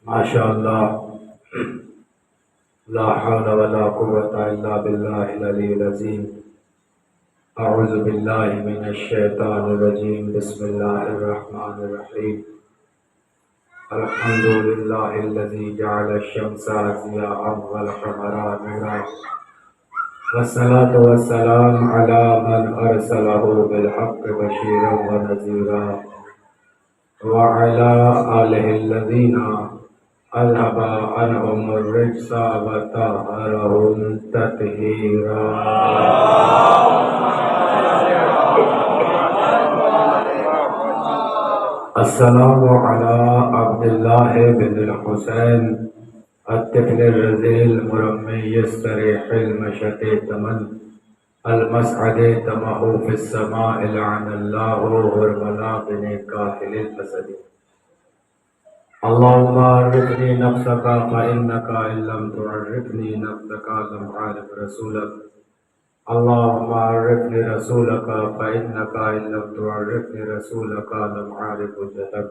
ماشاء اللہ، لا حول ولا قوة الا باللہ العلی العظیم۔ اعوذ باللہ من الشیطان الرجیم، بسم اللہ الرحمن الرحیم۔ الحمد للہ الذی جعل الشمس ضیاء والقمر نورا، والصلاة والسلام علی من ارسلہ بالحق بشیرا ونذیرا، وعلى آلہ الذین اذهب عنهم الرجس وطهرهم تطہیرا۔ السلام علی عبد اللہ بن الحسین الطفل الرذیل مرمی الصریح المشط تمن المسعد تمہ فی السماء لعن اللہ غرملا بن قاتل الاسد۔ اللهم عرفني نفسك فإنك إن لم تعرفني نفسك لم أعرف رسولك، اللهم عرفني رسولك فإنك إن لم تعرفني رسولك لم أعرف حجتك،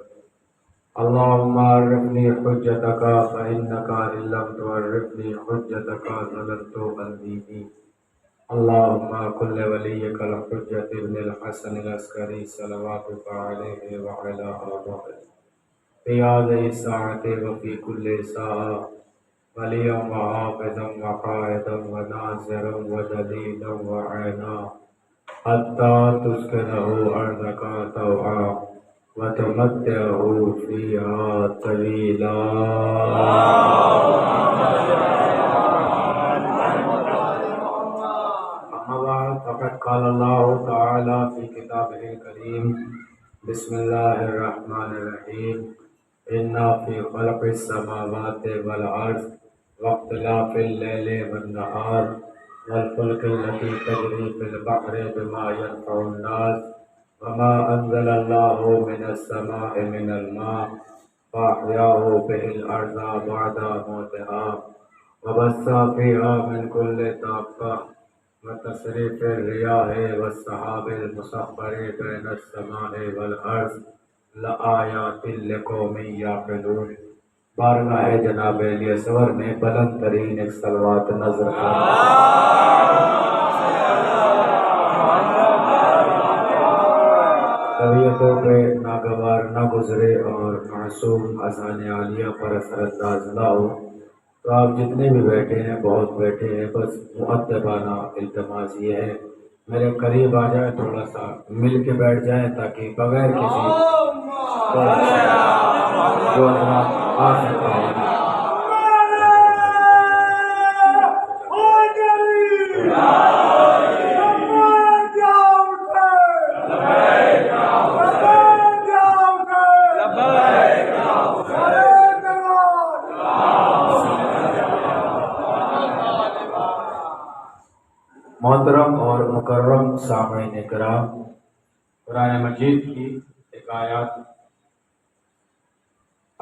اللهم عرفني حجتك فإنك إن لم تعرفني حجتك ضللت عن ديني، اللهم كن لوليك الحجة ابن الحسن العسكري صلواتك عليه وعلى آبائه في هذه الساعة وفي كل ساعة وليا وحافظا وقائدا وناصرا ودليلا وعينا، حتى تسكنه أرضك طوعا وتمتعه فيها طويلا۔ أما بعد، فقد قال الله تعالى في كتابه الكريم: بسم الله الرحمن الرحيم، إِنَّ فِي خَلْقِ السَّمَاوَاتِ وَالْأَرْضِ وَاخْتِلَافِ اللَّيْلِ وَالنَّهَارِ وَالْفُلْكِ الَّتِي تَجْرِي فِي الْبَحْرِ بِمَا يَنفَعُ النَّاسَ وَمَا أَنزَلَ اللَّهُ مِنَ السَّمَاءِ مِنَ الْمَاءِ فَأَحْيَا بِهِ الْأَرْضَ بَعْدَ مَوْتِهَا وَبَثَّ فِيهَا مِنْ كُلِّ دَابَّةٍ وَتَصْرِيفِ الرِّيَاحِ وَالسَّحَابِ الْمُسَخَّرِ بَيْنَ السَّمَاءِ وَالْأَرْضِ لآیات لقوم یعقلون۔ بارگاہ جناب علی اصغر میں بلند ترین ایک صلوات نظر طبیعتوں پہ ناگوار نہ گزرے اور معصوم اذان عالیہ پر اثر انداز نہ ہو۔ تو آپ جتنے بھی بیٹھے ہیں، بہت بیٹھے ہیں، بس مؤدبانہ التماس یہ ہے میرے قریب آ جائیں، تھوڑا سا مل کے بیٹھ جائیں تاکہ بغیر کسی جو آ سکتا ہے۔ محترم اور مکرم سامعین کرام، قرآن مجید کی ایک آیات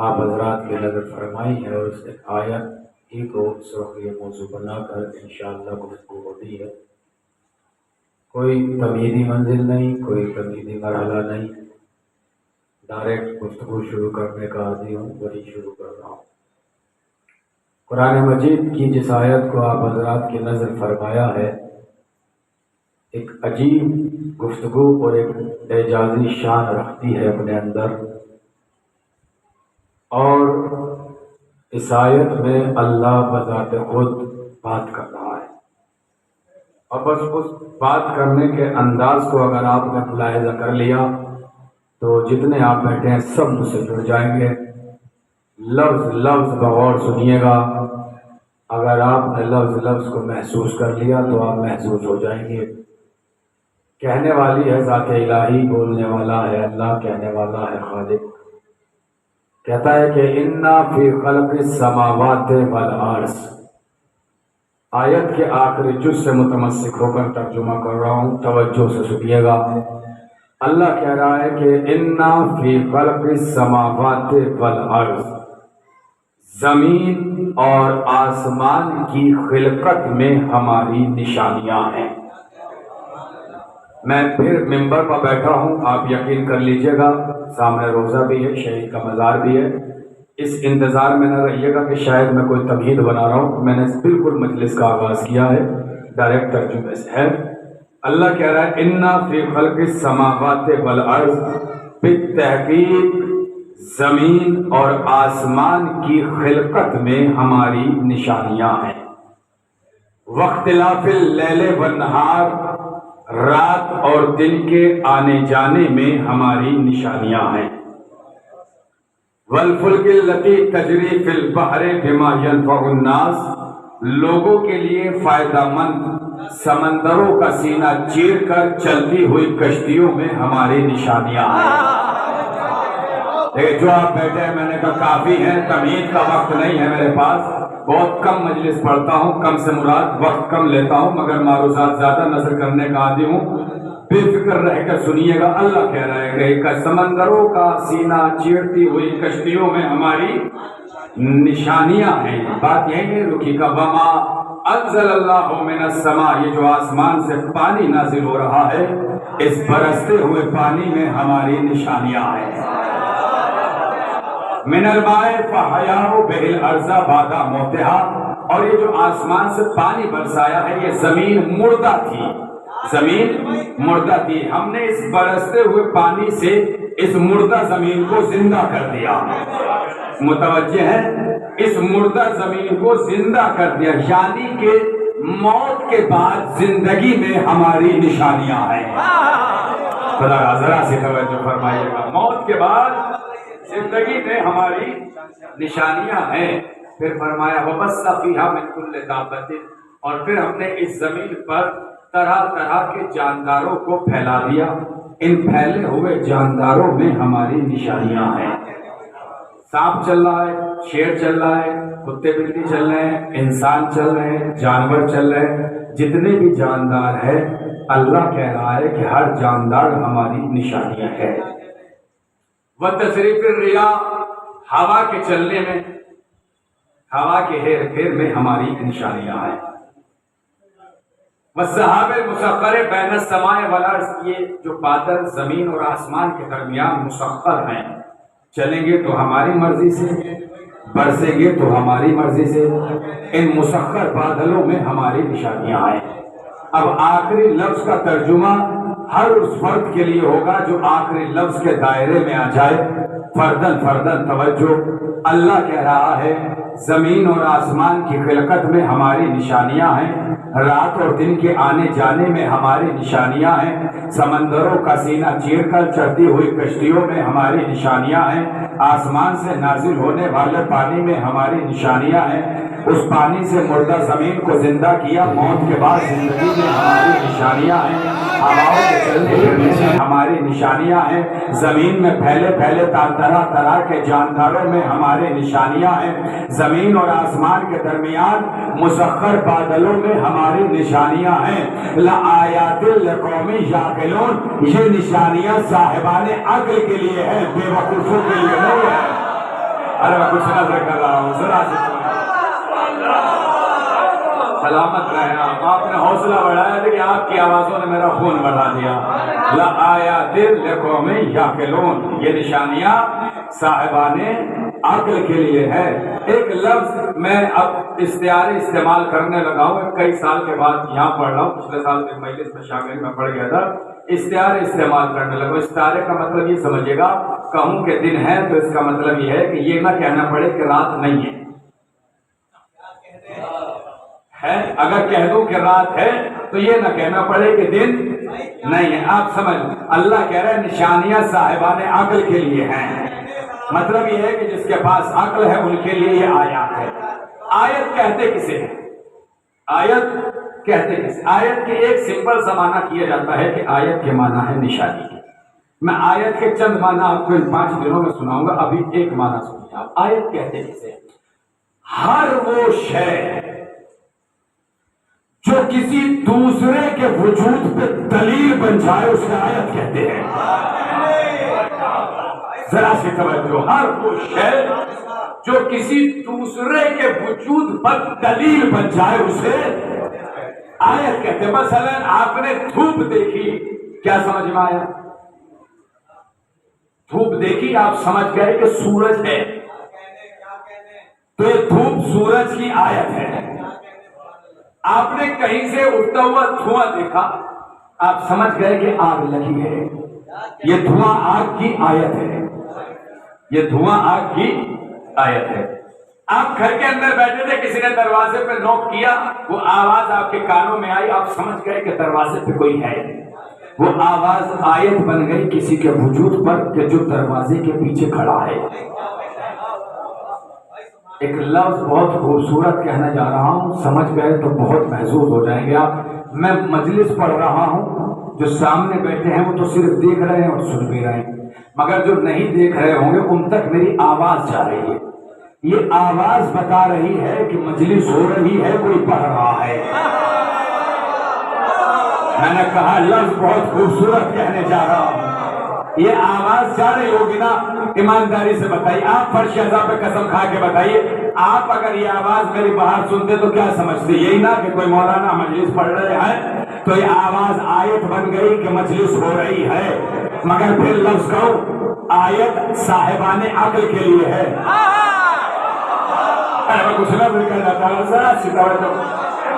آپ حضرات کی نظر فرمائی ہے، اور اس آیت ہی کو سرخی موضوع بنا کر انشاءاللہ گفتگو ہوتی ہے۔ کوئی تمہیدی منزل نہیں، کوئی تمہیدی مرحلہ نہیں، ڈائریکٹ گفتگو شروع کرنے کا عادی ہوں، وہی شروع کر رہا ہوں۔ قرآن مجید کی جس آیت کو آپ حضرات کی نظر فرمایا ہے، ایک عجیب گفتگو اور ایک اعجازی شان رکھتی ہے اپنے اندر، اور اس آیت میں اللہ بذات خود بات کر رہا ہے، اور بس اس بات کرنے کے انداز کو اگر آپ نے ملاحظہ کر لیا تو جتنے آپ بیٹھے ہیں سب مجھ سے جڑ جائیں گے۔ لفظ لفظ بغور سنیے گا، اگر آپ نے لفظ لفظ کو محسوس کر لیا تو آپ محسوس ہو جائیں گے۔ کہنے والی ہے ذات الہی، بولنے والا ہے اللہ، کہنے والا ہے خالق۔ کہتا ہے کہ اِنَّ فِي خَلْقِ السَّمَاوَاتِ وَالْأَرْضِ، آیت کے آخری جز سے متمسک ہو کر ترجمہ کر رہا ہوں، توجہ سے سنیے گا۔ اللہ کہہ رہا ہے کہ اِنَّ فِي خَلْقِ السَّمَاوَاتِ وَالْأَرْضِ، زمین اور آسمان کی خلقت میں ہماری نشانیاں ہیں۔ میں پھر ممبر پر بیٹھا ہوں، آپ یقین کر لیجئے گا، سامنے روزہ بھی ہے، شہید کا مزار بھی ہے، اس انتظار میں نہ رہیے گا کہ شاید میں کوئی تمہید بنا رہا ہوں، میں نے بالکل مجلس کا آغاز کیا ہے، ڈائریکٹ ترجمے سے ہے۔ اللہ کہہ رہا ہے اِنَّا فِي خَلْقِ السَّمَاوَاتِ وَالْأَرْضِ، بالتحقیق زمین اور آسمان کی خلقت میں ہماری نشانیاں ہیں۔ وَاخْتِلَافِ اللَّيْلِ وَالنَّهَارِ، رات اور دن کے آنے جانے میں ہماری نشانیاں ہیں۔ وَالْفُلْكِ الَّتِي تَجْرِي فِي الْبَحْرِ بِمَا يَنْفَعُ النَّاسَ، لوگوں کے لیے فائدہ مند سمندروں کا سینہ چیر کر چلتی ہوئی کشتیوں میں ہماری نشانیاں ہیں۔ جو آپ بیٹھے ہیں، میں نے کہا کافی ہیں، تمہید کا وقت نہیں ہے میرے پاس، بہت کم مجلس پڑھتا ہوں، کم سے مراد وقت کم لیتا ہوں، مگر معروضات زیادہ نظر کرنے کا عادی ہوں۔ بے فکر رہ کر سنیے گا، اللہ کہہ رہا ہے کہ سمندروں کا سینہ چیرتی ہوئی کشتیوں میں ہماری نشانیاں ہیں۔ بات یہی ہے رکی کا وما انزل اللہ من السماء، یہ جو آسمان سے پانی نازل ہو رہا ہے، اس برستے ہوئے پانی میں ہماری نشانیاں ہیں۔ من الماء فحیاء بہ الارض بعد موتها، اور یہ جو آسمان سے پانی برسایا ہے، یہ زمین مردہ تھی، زمین مردہ تھی، ہم نے اس برستے ہوئے پانی سے اس مردہ زمین کو زندہ کر دیا۔ متوجہ ہے، اس مردہ زمین کو زندہ کر دیا، یعنی کہ موت کے بعد زندگی میں ہماری نشانیاں ہیں۔ خدا ذرا سے توجہ فرمائیے گا، موت کے بعد زندگی میں ہماری نشانیاں ہیں۔ پھر فرمایا وَبَثَّ فِيهَا مِن كُلِّ دَابَّةٍ، اور پھر ہم نے اس زمین پر طرح طرح کے جانداروں کو پھیلا دیا، ان پھیلے ہوئے جانداروں میں ہماری نشانیاں ہیں۔ سانپ چل رہا ہے، شیر چل رہا ہے، کتے بلی چل رہے ہیں، انسان چل رہے ہیں، جانور چل رہے ہیں، جتنے بھی جاندار ہیں، اللہ کہہ رہا ہے کہ ہر جاندار ہماری نشانیاں ہے۔ وَتَصْرِيفِ الرِّيَاحِ، ہوا کے چلنے میں، ہوا کے ہیر پھیر میں ہماری نشانیاں ہیں۔ وَالسَّحَابِ الْمُسَخَّرِ بَيْنَ السَّمَاءِ وَالْأَرْضِ، یہ جو بادل زمین اور آسمان کے درمیان مسخر ہیں، چلیں گے تو ہماری مرضی سے، برسیں گے تو ہماری مرضی سے، ان مسخر بادلوں میں ہماری نشانیاں ہیں۔ اب آخری لفظ کا ترجمہ ہر اس فرد کے لیے ہوگا جو آخری لفظ کے دائرے میں آ جائے۔ فردن فردن توجہ، اللہ کہہ رہا ہے زمین اور آسمان کی خلقت میں ہماری نشانیاں ہیں، رات اور دن کے آنے جانے میں ہماری نشانیاں ہیں، سمندروں کا سینہ چیر کر چڑھتی ہوئی کشتیوں میں ہماری نشانیاں ہیں، آسمان سے نازل ہونے والے پانی میں ہماری نشانیاں ہیں، اس پانی سے مردہ زمین کو زندہ کیا، موت کے بعد زندگی میں ہماری نشانیاں ہیں، ہواؤں کے چلنے پھرنے میں ہماری نشانیاں ہیں، زمین میں پھیلے پھیلے طرح طرح کے جانداروں میں ہماری نشانیاں ہیں، زمین اور آسمان کے درمیان مسخر بادلوں میں ہماری نشانیاں ہیں۔ لآیات لقوم یعقلون، یہ نشانیاں صاحبان عقل کے لیے ہیں، بے وقوفوں کے لیے نہیں ہے۔ ارے میں کچھ نظر کر رہا ہوں، ذرا سے سلامت رہنا، آپ نے حوصلہ بڑھایا تھا کہ آپ کی آوازوں نے میرا خون بڑھا دیا۔ لآیات لقوم یعقلون، یہ نشانیاں صاحبان عقل کے لیے ہے۔ ایک لفظ میں اب استعارے استعمال کرنے لگا ہوں، کئی سال کے بعد یہاں پڑھ رہا ہوں، پچھلے سال کے مجلس میں شامل میں پڑھ گیا تھا، استعارے استعمال کرنے لگا ہوں۔ استعارے کا مطلب یہ سمجھے گا، کہوں کہ دن ہے تو اس کا مطلب یہ ہے کہ یہ نہ کہنا پڑے کہ رات نہیں ہے، اگر کہہ دوں کہ رات ہے تو یہ نہ کہنا پڑے کہ دن نہیں ہے۔ آپ سمجھ، اللہ کہہ رہے ہیں نشانیاں صاحبان عقل کے لیے ہیں، مطلب یہ ہے کہ جس کے پاس عقل ہے ان کے لیے یہ آیات ہے۔ آیت کہتے کسے ہیں؟ آیت کہتے کسے؟ آیت کے ایک سمپل سا معنی کیا جاتا ہے کہ آیت کے معنی ہے نشانی۔ میں آیت کے چند معنی آپ کو ان 5 دنوں میں سناؤں گا، ابھی ایک معنی سنیے آپ۔ آیت کہتے کسے ہیں؟ ہر وہ شے جو کسی دوسرے کے وجود پہ دلیل بن جائے اسے آیت کہتے ہیں۔ ذرا سی توجہ، ہر وہ شے جو کسی دوسرے کے وجود پر دلیل بن جائے اسے آیت کہتے ہیں۔ مثلا آپ نے دھوپ دیکھی، کیا سمجھ میں آیا؟ دھوپ دیکھی، آپ سمجھ گئے کہ سورج ہے، تو یہ دھوپ سورج کی آیت ہے. آپ نے کہیں سے اٹھتا ہوا دھواں دیکھا, آپ سمجھ گئے کہ آگ لگی ہے. یہ دھواں آگ کی آیت ہے, یہ دھواں آگ کی آیت ہے. آپ گھر کے اندر بیٹھے تھے, کسی نے دروازے پہ نوک کیا, وہ آواز آپ کے کانوں میں آئی, آپ سمجھ گئے کہ دروازے پہ کوئی ہے. وہ آواز آیت بن گئی کسی کے وجود پر کہ جو دروازے کے پیچھے کھڑا ہے. ایک لفظ بہت خوبصورت کہنا جا رہا ہوں, سمجھ گئے تو بہت محظوظ ہو جائیں گے آپ. میں مجلس پڑھ رہا ہوں, جو سامنے بیٹھے ہیں وہ تو صرف دیکھ رہے ہیں اور سن بھی رہے ہیں, مگر جو نہیں دیکھ رہے ہوں گے ان تک میری آواز جا رہی ہے. یہ آواز بتا رہی ہے کہ مجلس ہو رہی ہے, کوئی پڑھ رہا ہے. میں نے کہا لفظ بہت خوبصورت کہنے جا رہا ہوں. یہ آواز جا رہی ہوگی نا, ایمانداری سے بتائیے, آپ فرش ازا پہ قسم کھا کے بتائیے, آپ اگر یہ آواز میری باہر سنتے تو کیا سمجھتے؟ یہی نا کہ کوئی مولانا مجلس پڑھ رہے ہیں, تو یہ آواز آیت بن گئی کہ مجلس ہو رہی ہے. مگر پھر لفظ کہوں, آیت صاحبان عقل کے لیے ہے. میں کچھ نہ بھی کہنا چاہ رہا,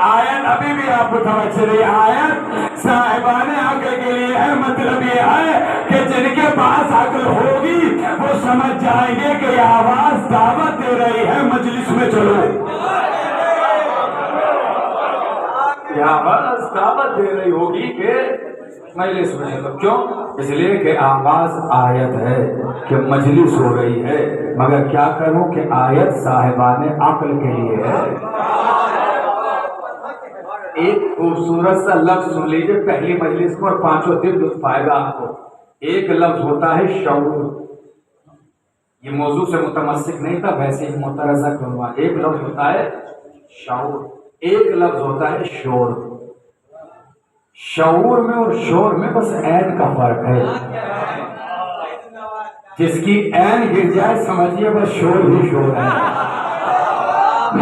آیت ابھی بھی آپ کو توجہ نہیں, آیت صاحبان عقل کے لیے ہے. مطلب یہ ہے کہ جن کے پاس عقل ہوگی وہ سمجھ جائیں گے کہ یہ آواز دعوت دے رہی ہے مجلس میں چلو. یہ آواز دعوت دے رہی ہوگی کہ مجلس میں چلو. کیوں؟ اس لیے کہ آواز آیت ہے کہ مجلس ہو رہی ہے. مگر کیا کروں کہ آیت صاحبان عقل کے لیے ہے. ایک خوبصورت سا لفظ سن لیجیے پہلی مجلس کو, اور پانچوں دن لطف آئے گا آپ کو. ایک لفظ ہوتا ہے شعور. یہ موضوع سے متمسک نہیں تھا, ویسے ہی مترجم کروں. ایک لفظ ہوتا ہے شعور, ایک لفظ ہوتا ہے شور. شعور میں اور شور میں بس عین کا فرق ہے. جس کی عین گر جائے سمجھیے بس شور ہی شور ہے.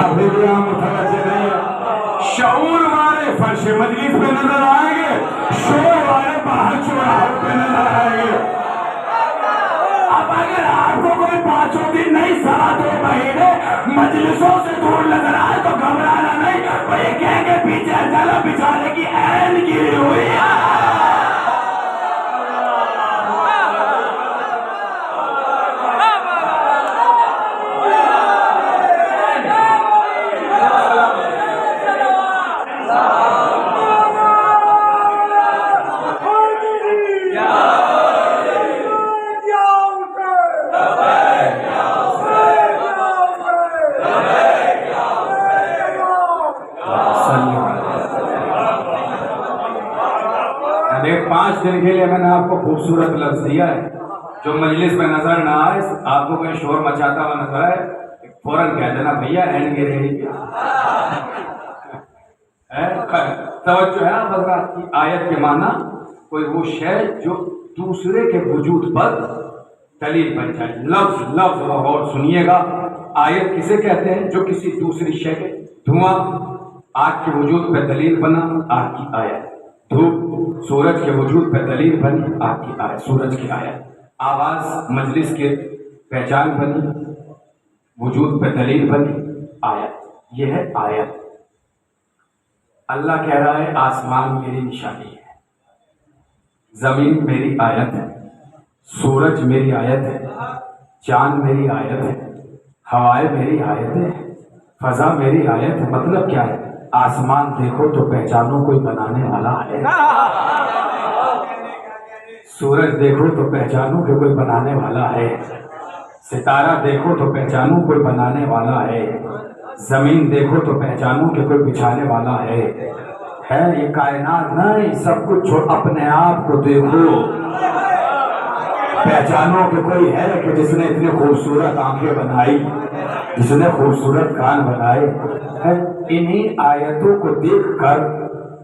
ابھی بھی آپ متوجہ نہیں ہے. شعور والے فرش مجلس پہ نظر آئیں گے, شور والے باہر چوراہوں پہ نظر آئیں گے. اب اگر آپ کو کوئی پانچوں دن نہیں, سوا 2 مہینے مجلسوں سے دور نظر آئے تو گھبرانا نہیں. وہ یہ کہیں گے پیچھے چلو, بچانے کی عین گری ہوئی ہے. دن کے لیے میں نے آپ کو خوبصورت لفظ دیا ہے, جو مجلس میں نظر نہ آئے, آپ کو کوئی شور مچاتا ہوا نظر آئے, فوراً کہہ دینا بھیا اینڈ گے رہی. توجہ ہے آپ حضرات کی. آیت کے معنی کوئی وہ شے جو دوسرے کے وجود پر دلیل بن جائے. لفظ اور سنیے گا, آیت کسے کہتے ہیں؟ جو کسی دوسری شے کے, دھواں آگ کے وجود پہ دلیل بنا, آگ کی آیت. دھوپ سورج کے وجود پہ دلیل بنی, آگ کی آیت, سورج کی آیت. آواز مجلس کے پہچان بنی, وجود پہ دلیل بنی, آیت. یہ ہے آیت. اللہ کہہ رہا ہے آسمان میری نشانی ہے, زمین میری آیت ہے, سورج میری آیت ہے, چاند میری آیت ہے, ہوائیں میری آیت ہے, فضا میری آیت ہے. مطلب کیا ہے؟ آسمان دیکھو تو پہچانو کوئی بنانے والا ہے, سورج دیکھو تو پہچانو کہ کوئی بنانے والا ہے, ستارہ دیکھو تو پہچانو کوئی بنانے والا ہے, زمین دیکھو تو پہچانو کہ کوئی بچھانے والا ہے. یہ کائنات نہیں, سب کچھ اپنے آپ کو دیکھو, پہچانو کہ کوئی ہے کہ جس نے اتنی خوبصورت آنکھیں بنائی, جس نے خوبصورت کان بنائے. انہی آیتوں کو دیکھ کر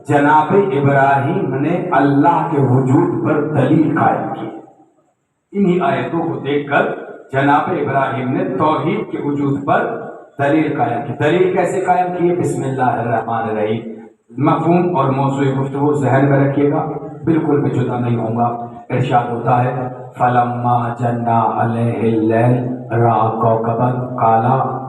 جناب ابراہیم نے اللہ کے وجود پر دلیل قائم کی. انہی آیتوں کو دیکھ کر جناب ابراہیم نے توحید کے وجود پر دلیل قائم کی. دلیل کیسے قائم کی؟ بسم اللہ الرحمن الرحیم. مفہوم اور موضوع گفتگو ذہن میں رکھیے گا, بالکل بھی جدا نہیں ہوں گا. ارشاد ہوتا ہے فَلَمَّا جَنَّ عَلَيْهِ اللَّيْلُ رَأَىٰ كَوْكَبًا قَالَ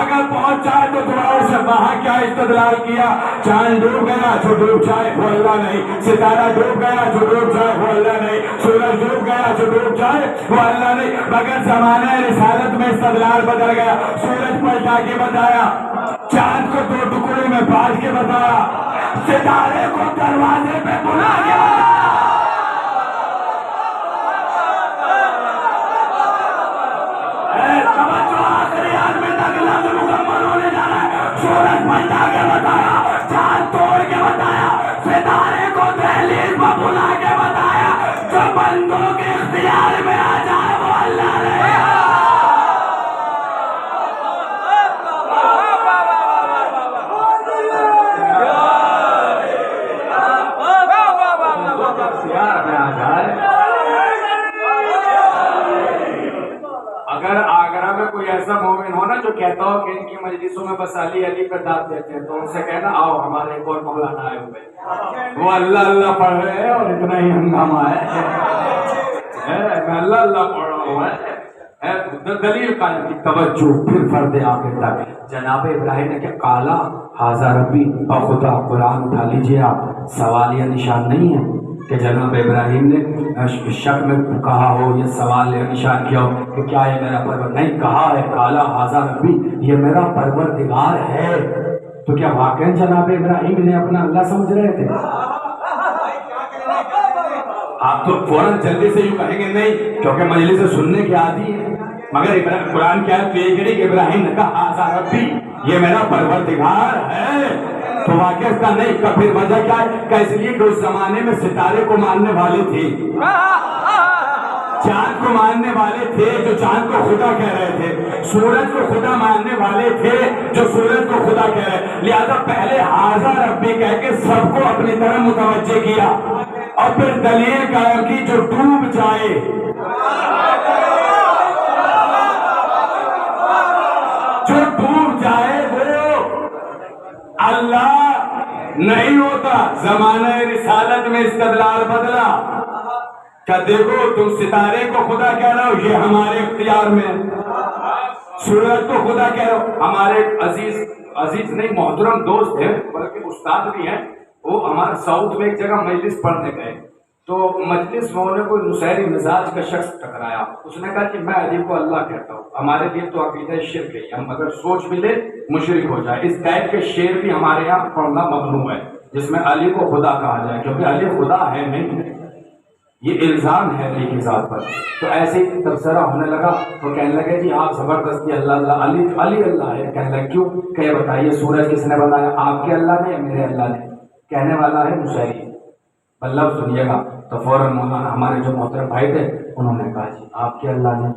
اگر پہنچ جائے تو دعاؤں سے وہاں کیا استدلال کیا؟ چاند ڈوب گیا جو ڈوب جائے وہ اللہ نہیں، ستارہ ڈوب گیا جو ڈوب جائے وہ اللہ نہیں، سورج ڈوب گیا جو ڈوب جائے وہ اللہ نہیں، مگر زمانہ رسالت میں استدلال بدل گیا، سورج پلٹا کے بتایا، چاند کو 2 ٹکڑوں میں بانٹ کے بتایا، ستارے کو دروازے پہ بلا کے بتایا۔ سورج پلٹا کے بتایا، چاند توڑ کے بتایا، ستارے کو دہلیز میں بلا کے بتایا، جو بندوں کے اختیار میں آ جائے وہ اللہ نہیں۔ اگر آگرہ میں کوئی ایسا مومن ہو نا جو کہتا ہو کہ ان کی مجلسوں میں بس علی علی پہ داد دیتے ہیں، تو ان سے کہنا آؤ ہمارے ایک اور مولانا آئے ہوئے، وہ اللہ اللہ پڑھ رہے ہیں اور اتنا ہی ہنگامہ ہے، میں اللہ اللہ پڑھ رہا ہوں ہے دلیل قائم کی توجہ۔ پھر فرد آخر تک جناب ابراہیم نے کیا کالا حاضر ربی بخدا قرآن اٹھا لیجئے آپ، سوال یا نشان نہیں ہے کہ جناب ابراہیم نے شک میں کہا ہو یا سوال یا نشان کیا ہو کہ کیا یہ میرا پرور نہیں، کہا ہے کالا حاضر ربی یہ میرا پروردگار ہے۔ تو کیا واقعی جناب ابراہیم نے اپنا اللہ سمجھ رہے تھے؟ آپ تو فوراً جلدی سے یوں کہیں گے نہیں کیونکہ مجلس سے سننے کے عادی ہے، مگر قرآن کیا ہے تو یہ کہ ابراہیم نے کہا حاضر ربی یہ میرا پروردگار ہے، تو واقعہ اس کا نہیں کا پھر وجہ کیا ہے؟ کہ اس لیے کہ اس زمانے میں ستارے کو ماننے والے تھے، چاند کو ماننے والے تھے جو چاند کو خدا کہہ رہے تھے، سورج کو خدا ماننے والے تھے جو سورج کو خدا کہہ رہے، لہذا پہلے حاضر ربی کہہ کے سب کو اپنی طرف متوجہ کیا اور پھر دلیل قائم کی جو ڈوب جائے، جو ڈوب جائے وہ اللہ نہیں ہوتا۔ زمانہ رسالت میں استدلال بدلا کہ دیکھو تم ستارے کو خدا کہہ رہے ہو یہ ہمارے اختیار میں، سورج کو خدا کہہ رہے ہو۔ ہمارے عزیز نہیں محترم دوست ہیں بلکہ استاد بھی ہیں، وہ ہمارے ساؤتھ میں ایک جگہ مجلس پڑھنے گئے، تو مجلس میں انہیں کوئی نصیری مزاج کا شخص ٹکرایا، اس نے کہا کہ میں علی کو اللہ کہتا ہوں، ہمارے لیے تو عقیدہ شرک ہے، ہم اگر سوچ بھی لیں مشرک ہو جائے۔ اس ٹائپ کے شعر بھی ہمارے یہاں پڑھنا ممنوع ہے جس میں علی کو خدا کہا جائے، کیونکہ علی خدا ہے نہیں، یہ الزام ہے علی کی ذات پر۔ تو ایسے ہی تبصرہ ہونے لگا، وہ کہنے لگے جی آپ زبردستی اللہ اللہ علی اللہ ہے، کہنے لگے کیوں؟ کہ یہ بتائیے سورج کس نے بنایا، آپ کے اللہ نے یا میرے اللہ نے؟ کہنے والا ہے مشاعری، لفظ سنیے گا۔ تو فوراً مولانا ہمارے جو محترم بھائی تھے انہوں نے کہا جی آپ کے اللہ نے،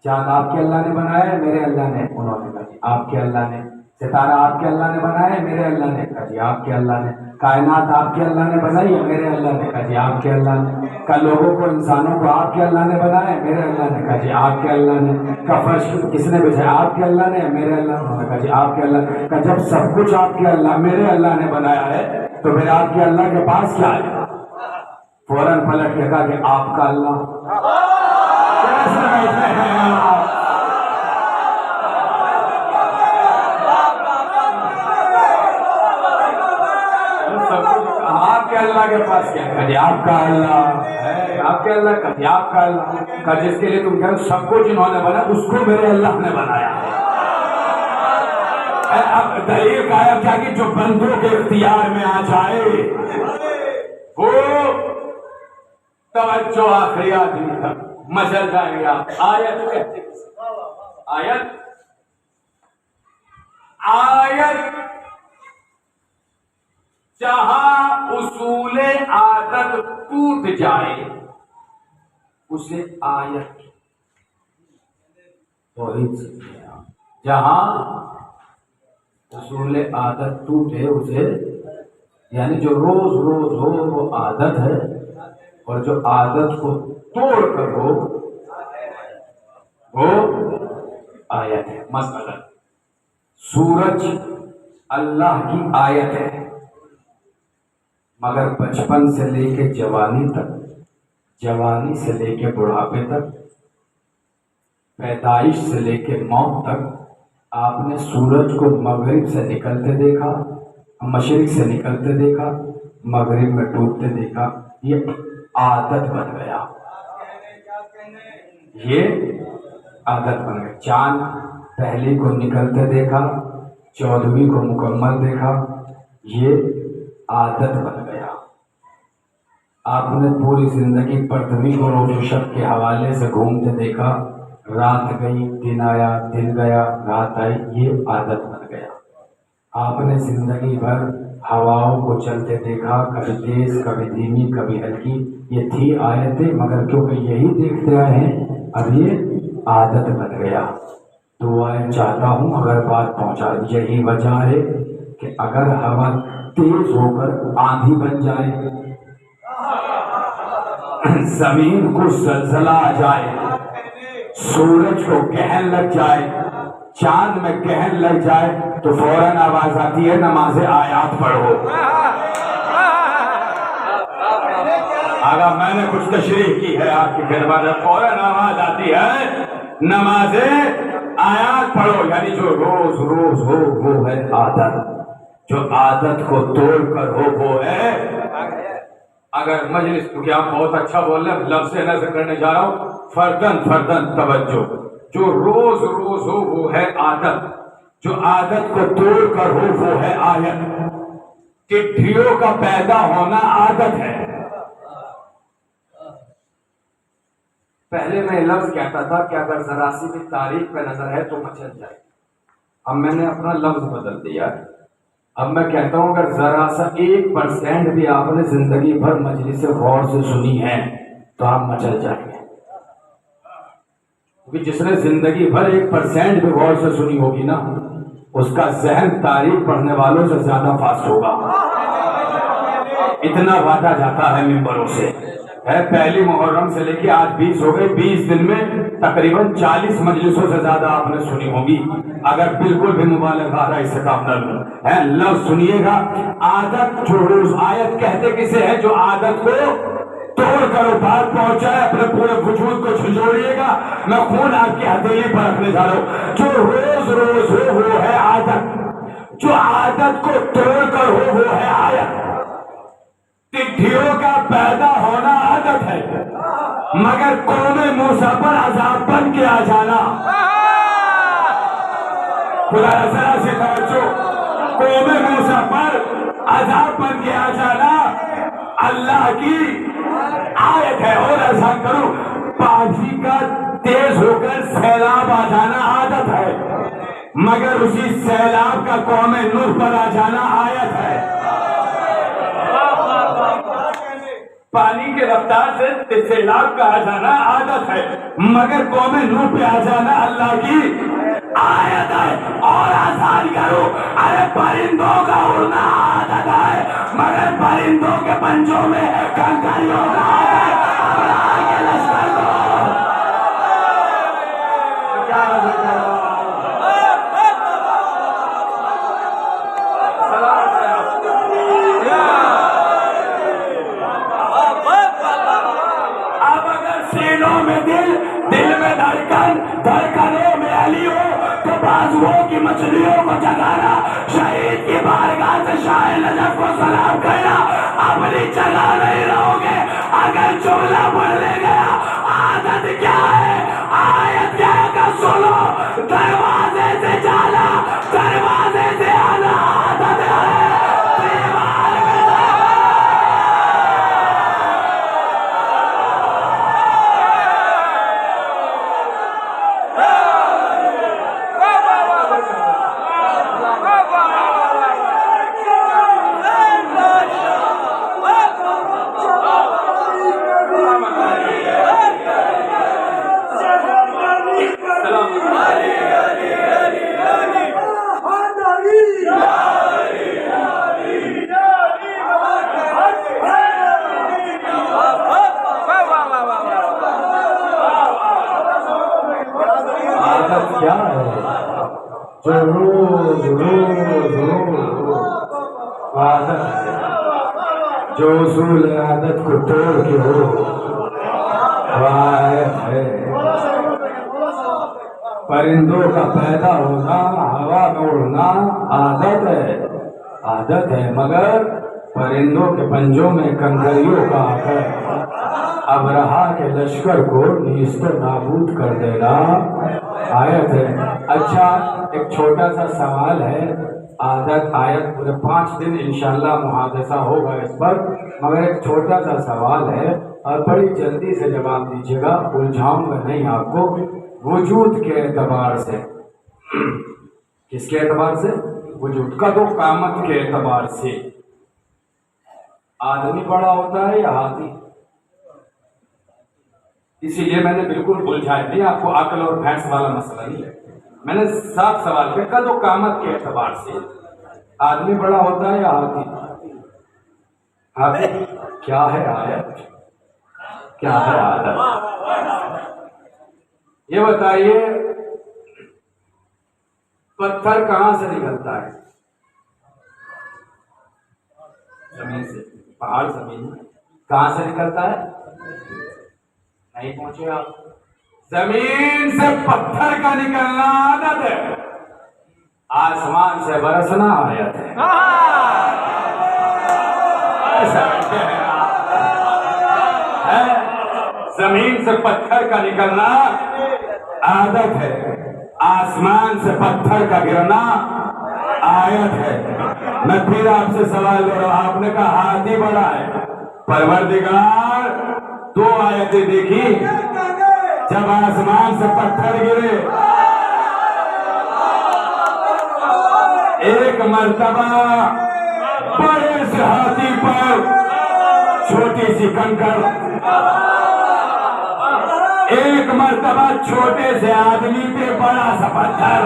چاند آپ کے اللہ نے بنایا ہے میرے اللہ نے؟ انہوں نے کہا جی آپ کے اللہ نے۔ ستارہ آپ کے اللہ نے بنایا ہے میرے اللہ نے؟ کہا جی آپ کے اللہ نے۔ کائنات آپ کے اللہ نے بنائی ہے میرے اللہ نے؟ کہا جی آپ کے اللہ نے۔ کا لوگوں کو انسانوں کو آپ کے اللہ نے بنایا ہے میرے اللہ نے؟ کہا جی آپ کے اللہ نے۔ کا فرش کس نے بچھایا آپ کے اللہ نے میرے اللہ نے؟ انہوں نے کہا جی آپ کے اللہ نے۔ کہ جب سب کچھ آپ کے اللہ میرے اللہ نے بنایا ہے تو پھر آپ کے اللہ کے پاس کیا ہے؟ فوراً پلٹ کے کہا کہ آپ کا اللہ کیسے بیٹھے ہیں آپ؟ آپ کے اللہ کے پاس کیا ہے؟ جی آپ کا اللہ ہے، آپ کے اللہ کا جی آپ کا اللہ کا، جس کے لیے تم کہہ رہے سب کچھ انہوں نے بنایا اس کو میرے اللہ نے بنایا ہے۔ اب دلیل قائم کیا کہ جو بندوں کے اختیار میں آ جائے وہ توجہ آخری آدمی تک مچل جائیں گے۔ آیت کہتے آیت جہاں اصول عادت ٹوٹ جائے اسے آیت توحید سے، جہاں اصول عادت ٹوٹے اسے یعنی جو روز روز ہو وہ عادت ہے، اور جو عادت کو توڑ کر ہو وہ آیت ہے۔ مثلا سورج اللہ کی آیت ہے، مگر بچپن سے لے کے جوانی تک، جوانی سے لے کے بڑھاپے تک، پیدائش سے لے کے موت تک آپ نے سورج کو مغرب سے نکلتے دیکھا، مشرق سے نکلتے دیکھا، مغرب میں ڈوبتے دیکھا، یہ عادت بن گیا، یہ عادت بن گئی۔ چاند پہلی کو نکلتے دیکھا، 14ویں کو مکمل دیکھا، یہ عادت بن گیا۔ آپ نے پوری زندگی پرتھوی کو روز و شب کے حوالے سے گھومتے دیکھا، رات گئی دن آیا، دن گیا رات آئی، یہ عادت بن گیا۔ آپ نے زندگی بھر ہواؤں کو چلتے دیکھا، کبھی تیز کبھی دھیمی کبھی ہلکی، یہ تھی آیتیں، مگر کیونکہ یہی دیکھتے آئے ہیں اب یہ عادت بن گیا۔ دعائیں چاہتا ہوں اگر بات پہنچا، یہی وجہ ہے کہ اگر ہوا تیز ہو کر آندھی بن جائے، زمین کو زلزلہ آ جائے، سورج کو گہن لگ جائے، چاند میں گہن لگ جائے، تو فوراً آواز آتی ہے نماز آیات پڑھو۔ اگر میں نے کچھ تشریح کی ہے آپ کی خدمت میں، فوراً آواز آتی ہے نماز آیات پڑھو، یعنی جو روز روز ہو وہ ہے عادت، جو عادت کو توڑ کر ہو وہ ہے۔ اگر مجلس، کیونکہ آپ بہت اچھا بول رہے ہیں، لفظ نظر کرنے جا رہا ہوں، فردن فردن توجہ، جو روز روز ہو وہ ہے عادت، جو عادت کو توڑ کر ہو وہ ہے آیت۔ ٹڈھیوں کا پیدا ہونا عادت ہے۔ پہلے میں لفظ کہتا تھا کہ اگر ذرا سی بھی تاریخ پہ نظر ہے تو مچل جائے، اب میں نے اپنا لفظ بدل دیا ہے، اب میں کہتا ہوں اگر ذرا سا 1% بھی آپ نے زندگی بھر مجلس غور سے سنی ہے تو آپ مچل جائیں گے، کیونکہ جس نے زندگی بھر 1% بھی غور سے سنی ہوگی نا، اس کا ذہن تاریخ پڑھنے والوں سے زیادہ فاسٹ ہوگا، اتنا وعدہ جاتا ہے ممبروں سے۔ پہلی محرم سے لے کے آج 20 ہو گئے، 20 دن میں تقریباً 40 مجلسوں سے زیادہ آپ نے سنی ہوگی، اگر بالکل بھی مبالغہ رہا اس کا ہے لفظ سنیے گا عادت، جو روز آیت کہتے کسے ہے جو عادت کو توڑ کر بات پہنچائے، اپنے پورے وجود کو جھنجھوڑیے گا، میں خون آپ کی ہتھیلی پر رکھنے جا رہا ہوں، جو روز روز ہو وہ ہے عادت، جو عادت کو توڑ کر ہو وہ ہے آیت۔ ٹڈھیوں کا پیدا ہونا عادت ہے، مگر قوم موسیٰ پر عذاب بن کے آ جانا، خدا ذرا سے توجہ، قوم موسیٰ پر عذاب بن کے آ جانا اللہ کی آیت ہے۔ اور ایسا کرو، پانی کا تیز ہو کر سیلاب آ جانا عادت ہے، مگر اسی سیلاب کا قوم نوح پر آ جانا آیت ہے۔ پانی کی رفتار سے سیلاب کا آ جانا عادت ہے، مگر قوم نوح پہ آ جانا اللہ کی آیت ہے۔ اور آسان کرو، ارے پرندوں کا اڑنا عادت ہے، مگر پرندوں کے پنجوں میں کنکریوں کا عادت ہے۔ ابراہ کے لشکر کو دل میں دھڑکن، دھڑکنوں میں علی ہو تو بازوؤں کی مچھلیوں کو جگانا، شہید کی بارگاہ سے شاہ نجف کو سلام کرنا، اپنی جگہ نہیں رہو گے اگر جملہ پڑھ لے گیا۔ عادت کیا ہے؟ آیت کیا ہے کہ سنو، دروازے سے جانا دروازے سے آنا عادت ہے۔ کیا ہے جو روز روز روز عادت ہے، جو اصول عادت کو توڑ کے ہو عادت ہے۔ پرندوں کا پیدا ہونا، ہوا میں اڑنا عادت ہے، مگر پرندوں کے پنجوں میں کنکریوں کا آکر ابرہا کے لشکر کو نیست و نابود کر دینا آیت ہے۔ اچھا، ایک چھوٹا سا سوال ہے، آیت پورے 5 دن انشاءاللہ محادثہ ہوگا اس پر، مگر ایک چھوٹا سا سوال ہے اور بڑی جلدی سے جواب دیجیے گا، الجھاؤں گا نہیں آپ کو۔ وجود کے اعتبار سے، کس کے اعتبار سے؟ وجود کا تو قامت کے اعتبار سے آدمی بڑا ہوتا ہے یا ہاتھی؟ اسی لیے میں نے بالکل الجھایا نہیں آپ کو، عقل اور بھینس والا مسئلہ نہیں ہے، میں نے صاف سوال کیا، قد و قامت کے اعتبار سے آدمی بڑا ہوتا ہے یا ہاتھی؟ ہاتھی کیا ہے آیت؟ کیا ہے عادت؟ یہ بتائیے، پتھر کہاں سے نکلتا ہے؟ زمین سے، پہاڑ زمین کہاں سے نکلتا ہے؟ نہیں پہنچے آپ؟ زمین سے پتھر کا نکلنا عادت ہے، آسمان سے برسنا آیت ہے۔ زمین سے پتھر کا نکلنا عادت ہے، آسمان سے پتھر کا گرنا آیت ہے۔ میں پھر آپ سے سوال کر رہا ہوں، آپ نے کہا ہاتھی بڑا ہے، پروردگار 2 آیتیں دیکھی، جب آسمان سے پتھر گرے، ایک مرتبہ بڑے سے ہاتھی پر چھوٹی سی کنکر، ایک مرتبہ چھوٹے سے آدمی پہ بڑا سا پتھر۔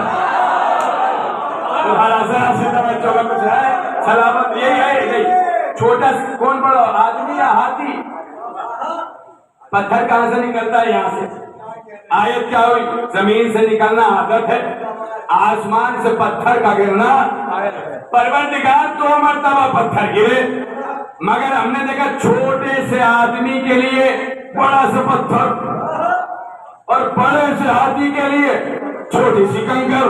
تمہارا ذرا سے توجہ کا کچھ ہے؟ سلامت یہی ہے نہیں، چھوٹا کون بڑا، آدمی یا ہاتھی؟ پتھر کہاں سے نکلتا ہے؟ یہاں سے۔ آیت کیا ہوئی؟ زمین سے نکلنا عادت ہے، آسمان سے پتھر کا گرنا۔ پروردگار 2 مرتبہ پتھر گرے، مگر ہم نے دیکھا چھوٹے سے آدمی کے لیے بڑا سا پتھر اور بڑے سے ہاتھی کے لیے چھوٹی سی کنکر۔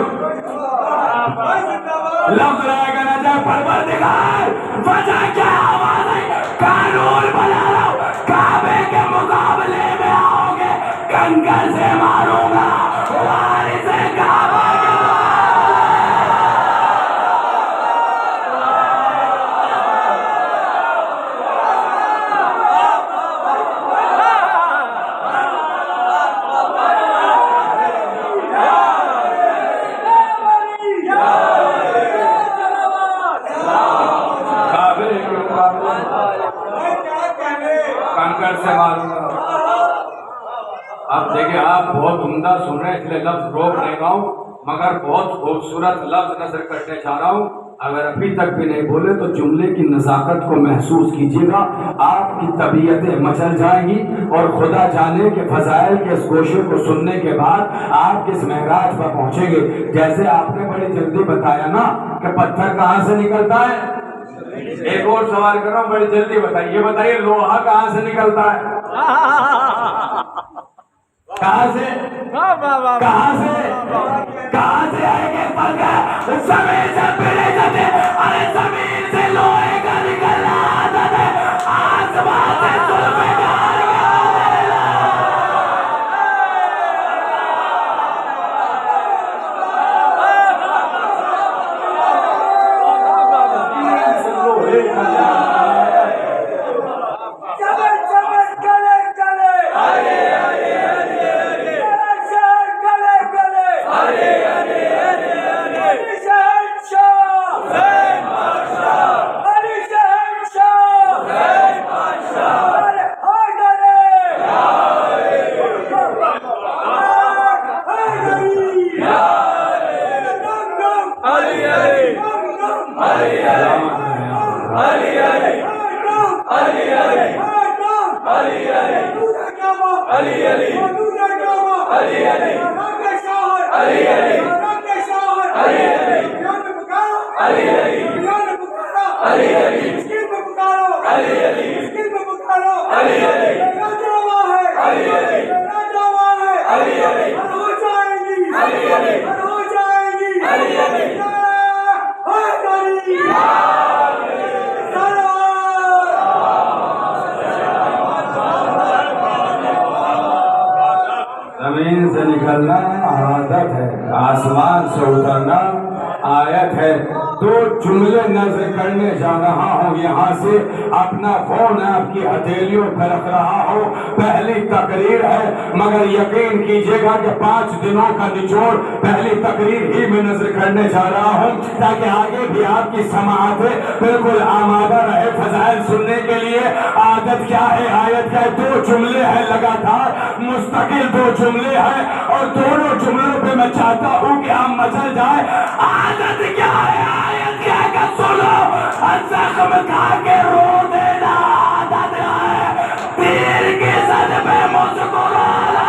لفظ رہے گا نہ جائے، پروردگار وجہ کیا؟ آواز ہے، قانون بنا رہا ہوں، کعبے کے مقابلے میں آؤ گے کنکر سے ماروں گا، وارث کعبہ کے سے معلوم ہے۔ اب دیکھیں، آپ بہت عمدہ سن رہے ہیں، اس لیے لفظ روک نہیں رہا ہوں، مگر بہت خوبصورت لفظ نظر کرنے چاہ رہا ہوں۔ اگر ابھی تک بھی نہیں بولے تو جملے کی نزاکت کو محسوس کیجیے گا، آپ کی طبیعتیں مچل جائیں گی، اور خدا جانے کے فضائل کے اس گوشے کو سننے کے بعد آپ کس معراج پر پہنچیں گے۔ جیسے آپ نے بڑی جلدی بتایا نا کہ پتھر کہاں سے نکلتا ہے، ایک اور سوال کر رہا ہوں، بڑی جلدی بتائیے، یہ بتائیے لوہا کہاں سے نکلتا ہے؟ کہاں سے؟ کہاں سے؟ کہاں سے آئے گے پتھر؟ زمین سے پھرے جاتے، ارے زمین سے لوہے کا نکلنا عادت ہے، آسمان سے سلفے کا علی آسمان سے اترنا آیت ہے. دو جملے نظر کرنے جا رہا ہوں یہاں سے. اپنا فون آپ کی ہتھیلیوں پہ رکھ رہا ہوں. پہلی تقریر ہے مگر یقین کیجئے گا کہ 5 دنوں کا نچوڑ پہلی تقریر ہی میں نظر کرنے جا رہا ہوں تاکہ آگے بھی آپ کی سماعت بالکل آمادہ رہے فضائل سننے کے لیے. عادت کیا ہے؟ آیت کیا ہے؟ 2 جملے ہیں لگاتار مستقل 2 جملے ہیں اور دونوں جملوں پہ میں چاہتا ہوں کہ ہم مچل جائیں. عادت کیا ہے؟ آیت کیا ہے کہ سنو. زخم کھا کے رو دینا عادت ہے. تیر کی زد پہ مسکرانا.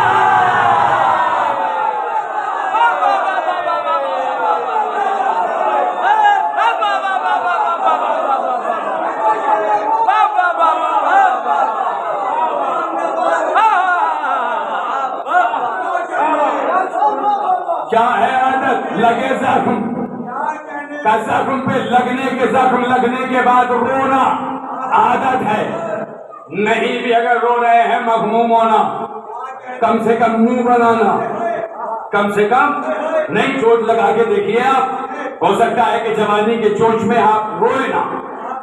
کیا ہے عادت؟ لگے زخم کا زخم پہ زخم لگنے کے بعد رونا عادت ہے. نہیں بھی اگر رو رہے ہیں مغموم ہونا، کم سے کم منہ بنانا، کم سے کم نہیں. چوٹ لگا کے دیکھیے آپ، ہو سکتا ہے کہ جوانی کے چوٹ میں آپ روئے نہ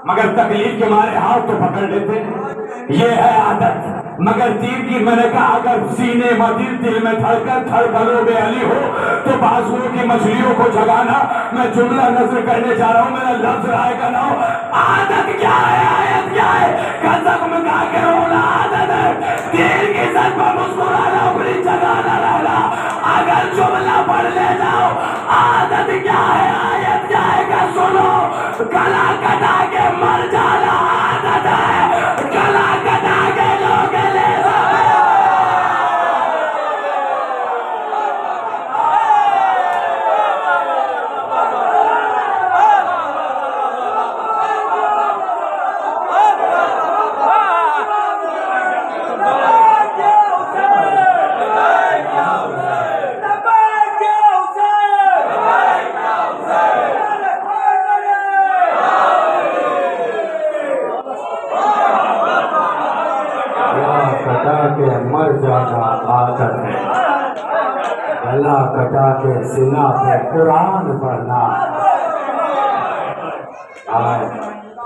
مگر تکلیف کے مارے ہاتھ تو پکڑ لیتے. یہ ہے عادت. مگر تیر کی میں نے کہا اگر سینے میں دل میں دھڑکنوں بے علی ہو تو بازوؤں کی مچھلیوں کو جگانا. میں جملہ نظر کرنے جا رہا ہوں، میرا لفظ رائے کا نہ ہو. عادت کیا ہے؟ آیت کیا ہے؟ کہ زخم کھا کے رونا عادت ہے. تیر کی زد پر مسکرانا، اپنی جگہ نہ رہنا. اگر جملہ پڑھ لے جاؤ. عادت کیا ہے؟ آیت کیا ہے کہ سنو. گلا کٹا کے مر جانا عادت ہے. گلا کٹا کے لوگ لے مر جانا عادت ہے. گلا کٹا کے سینہ پہ قرآن پڑھنا.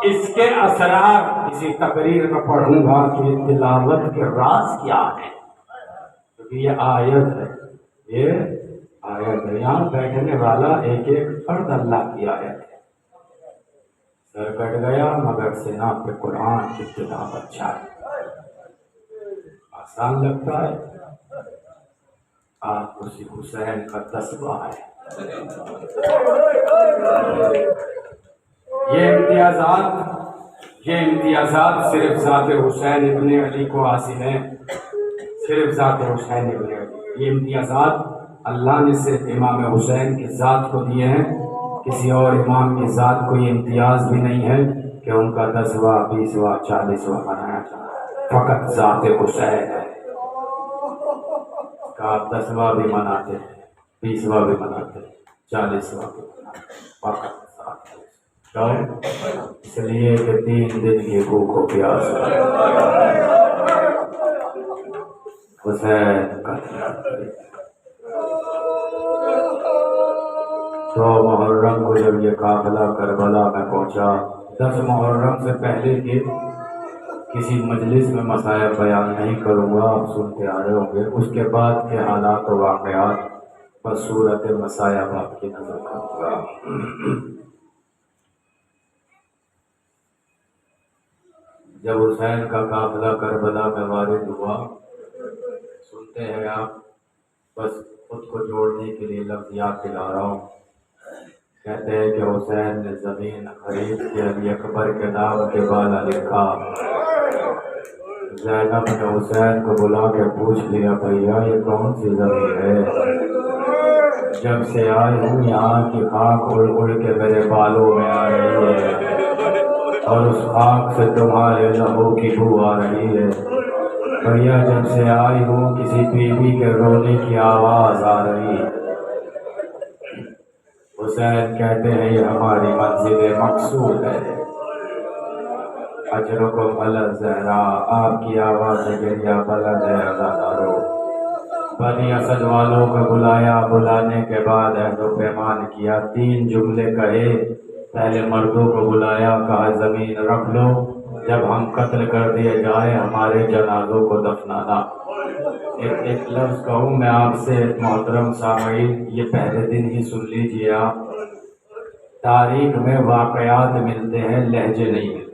اس کے اثرات کسی تقریر میں پڑھوں گا کہ تلاوت کے راز کیا ہے. کیونکہ یہ آیت ہے، یہ آیت ہے. یہاں بیٹھنے والا ایک فرد اللہ کی آیت ہے. سر کٹ گیا مگر سینہ پہ قرآن کی تلاوت چاہیے. آسان لگتا ہے. آپ اسی حسین کا تسبیح ہے. یہ امتیازات صرف ذات حسین ابن علی کو حاصل ہیں. صرف ذات حسین ابن علی. یہ امتیازات اللہ نے صرف امام حسین کی ذات کو دیے ہیں. کسی اور امام کی ذات کو یہ امتیاز بھی نہیں ہے کہ ان کا 10واں 20واں 40واں بنایا جائے. فقط ذات حسین ہے. آپ 10واں بھی مناتے ہیں، 20واں بھی مناتے ہیں، 40واں بھی مناتے ہیں. فقط ذات حسین. اس لیے کہ 3 دن کی بھوک و پیاس حسین کا. تو محرم کو جب یہ قافلہ کربلا میں پہنچا، 10 محرم سے پہلے کے کسی مجلس میں مسائل بیان نہیں کروں گا، آپ سنتے آ رہے ہوں گے. اس کے بعد کے حالات و واقعات بس صورت مسائل آپ کی نظر کروں گا. جب حسین کا قافلہ کربلا میں وارد ہوا، سنتے ہیں آپ، بس خود کو جوڑنے کے لیے لفظ یاد دلا رہا ہوں. کہتے ہیں کہ حسین نے زمین خرید کے علی اکبر کے نام کے بالا لکھا. زینب نے حسین کو بلا کے پوچھ لیا بھیا یہ کون سی زمین ہے؟ جب سے آئی ہوں یہاں کی خاک اڑ اڑ کے میرے بالوں میں آ رہی ہے اور اس خاک سے تمہارے لہو کی بو آ رہی ہے. بھیا جب سے آئی ہوں کسی بیوی کے رونے کی آواز آ رہی ہے. حسین کہتے ہیں یہ ہماری منزل مقصود ہے. اجرکم علی الزہرا، آپ کی آواز گریہ بلند ہے عزادارو. بنی اسد والوں کو بلایا، بلانے کے بعد عہد و پیمان کیا، 3 جملے کہے۔ پہلے مردوں کو بلایا، کہا زمین رکھ لو، جب ہم قتل کر دیے جائیں ہمارے جنازوں کو دفنانا۔ ایک لفظ کہوں میں آپ سے محترم سامعین، یہ پہلے دن ہی سن لیجیے آپ، تاریخ میں واقعات ملتے ہیں، لہجے نہیں ملتے۔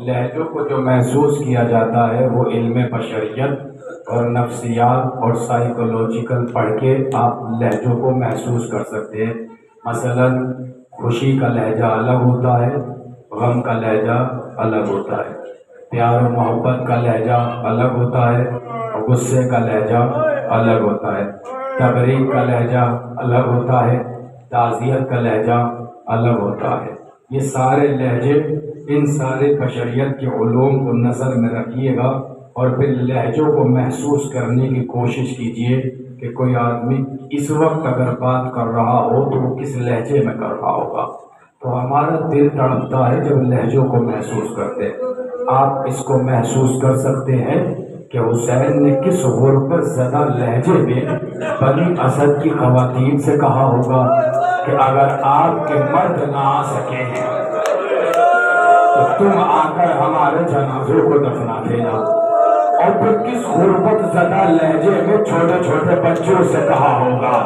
لہجوں کو جو محسوس کیا جاتا ہے وہ علم بشریت اور نفسیات اور سائیکولوجیکل پڑھ کے آپ لہجوں کو محسوس کر سکتے ہیں۔ مثلا خوشی کا لہجہ الگ ہوتا ہے، غم کا لہجہ الگ ہوتا ہے، پیار و محبت کا لہجہ الگ ہوتا ہے، اور غصے کا لہجہ الگ ہوتا ہے، تبریک کا لہجہ الگ ہوتا ہے، تعزیت کا لہجہ الگ ہوتا ہے۔ یہ سارے لہجے، ان سارے بشریت کے علوم کو نظر میں رکھیے گا اور پھر لہجوں کو محسوس کرنے کی کوشش کیجیے کہ کوئی آدمی اس وقت اگر بات کر رہا ہو تو وہ کس لہجے میں کر رہا ہوگا۔ تو ہمارا دل تڑپتا ہے جب لہجوں کو محسوس کرتے۔ آپ اس کو محسوس کر سکتے ہیں کہ حسین نے کس غربت زدہ لہجے میں بنی اسد کی خواتین سے کہا ہوگا کہ اگر آپ کے مرد نہ آ سکے ہیں تو تم آ کر ہمارے جنازوں کو دفنا دینا۔ اور پھر کس غربت زدہ لہجے میں چھوٹے چھوٹے بچوں سے کہا ہوگا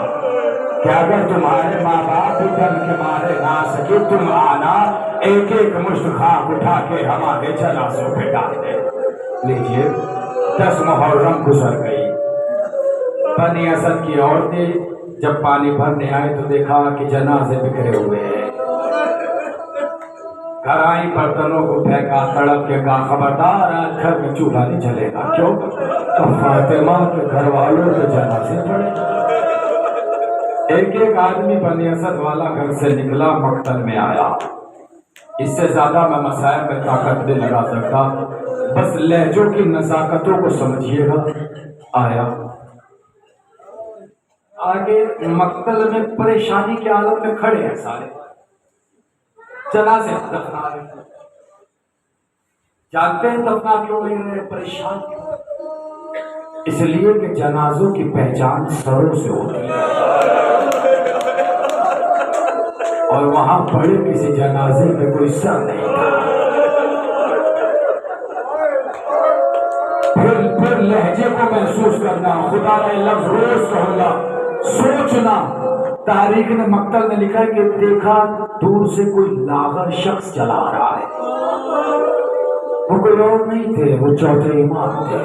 کہ اگر تمہارے ماں باپ بھی ڈر کے مارے نہ آ سکے تم آنا، ایک ایک مشت خاک اٹھا کے ہمارے جنازوں پہ ڈال دے۔ لیجیے 10 محرم گزر گئی، بنی اسد کی عورتیں جب پانی بھرنے آئے تو دیکھا کہ جنازے بکھرے ہوئے ہیں، گھر آئی برتنوں کو پھینکا، تڑپ کے کہا خبردار آج گھر میں چولہا نہیں جلے گا۔ کیوں؟ تو فاطمہ کے گھر والوں کے جنازے پڑے۔ ایک ایک آدمی بنی اسد والا گھر سے نکلا، مقتل میں آیا۔ اس سے زیادہ میں مسائل میں طاقت نہیں لگا سکتا، بس لہجوں کی نزاکتوں کو سمجھیے گا۔ آیا آگے مقتل میں پریشانی کے عالم میں کھڑے ہیں، سارے جنازے دفنا رہے ہیں۔ جانتے ہیں دفنا کیوں نہیں رہے؟ پریشان کیوں؟ اس لیے کہ جنازوں کی پہچان سروں سے ہوتی ہے، اور وہاں بڑے کسی جنازے میں کوئی سر نہیں تھا۔ پھر لہجے کو محسوس کرنا، خدا نے لفظ روز کہوں گا، سوچنا۔ تاریخ نے مقتل نے لکھا کہ دیکھا دور سے کوئی لاغر شخص چلا رہا ہے، وہ کوئی اور نہیں تھے، وہ چوتھے امام تھے۔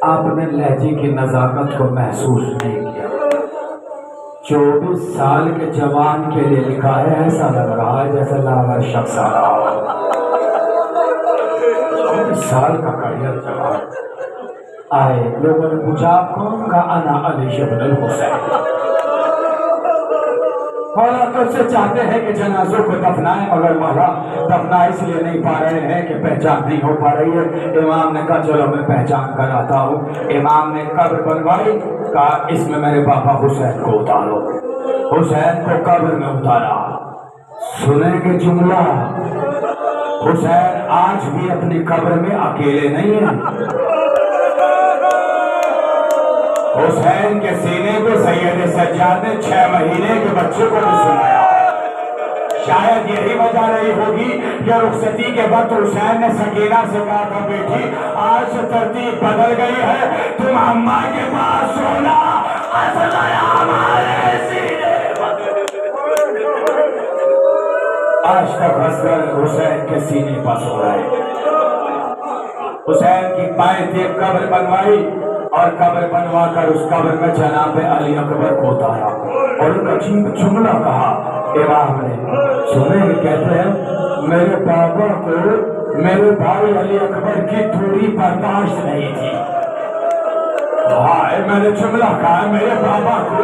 آپ نے لہجے کی نزاکت کو محسوس نہیں کیا۔ 24 سال کے جوان کے لیے لکھا ہے، ایسا لگ رہا ہے جیسے لاغر شخص آ رہا ہو۔ 24 سال کا کڑیل جوان آئے، لوگوں نے پوچھا آپ کون؟ کہا انا علی بن الحسین۔ مولا تو سے چاہتے ہیں کہ جنازوں کو دفنائیں، مگر مولا دفنا اس لیے نہیں پا رہے ہیں کہ پہچان نہیں ہو پا رہی ہے۔ امام نے کہا چلو میں پہچان کراتا ہوں۔ امام نے قبر بنوائی، کہا اس میں میرے پاپا حسین کو اتارو۔ حسین کو قبر میں اتارا۔ سنیں گے جملہ، حسین آج بھی اپنی قبر میں اکیلے نہیں ہیں۔ حسین کے سینے پہ سید سجاد نے 6 مہینے کے بچے کو بھی سنایا۔ شاید یہی وجہ رہی ہوگی کہ رخصتی کے وقت حسین نے سکینہ سے کہا تھا بیٹی آج سے ترتیب بدل گئی ہے، تم اماں کے پاس سونا، اسلحہ ہمارے سینے پر۔ آج تک حسن حسین کے سینے پر سو رہے۔ حسین کی پائیں تھی، قبر بنوائی اور قبر بنوا کر اس قبر میں جناب علی اکبر کو اتارا اور ایک عجیب جملہ کہا امام نے۔ سنیں کہتے ہیں میرے بابا کو میرے بھائی علی اکبر کی دوری برداشت نہیں تھی۔ میں نے جملہ کہا میرے بابا کو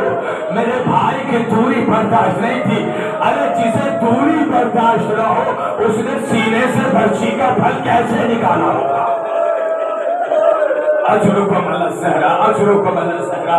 میرے بھائی کی دوری برداشت نہیں تھی۔ ارے جسے دوری برداشت نہ ہو اس نے سینے سے برچی کا پھل کیسے نکالا ہوگا؟ اجرکم علی الصحرا، اجرکم علی الصحرا۔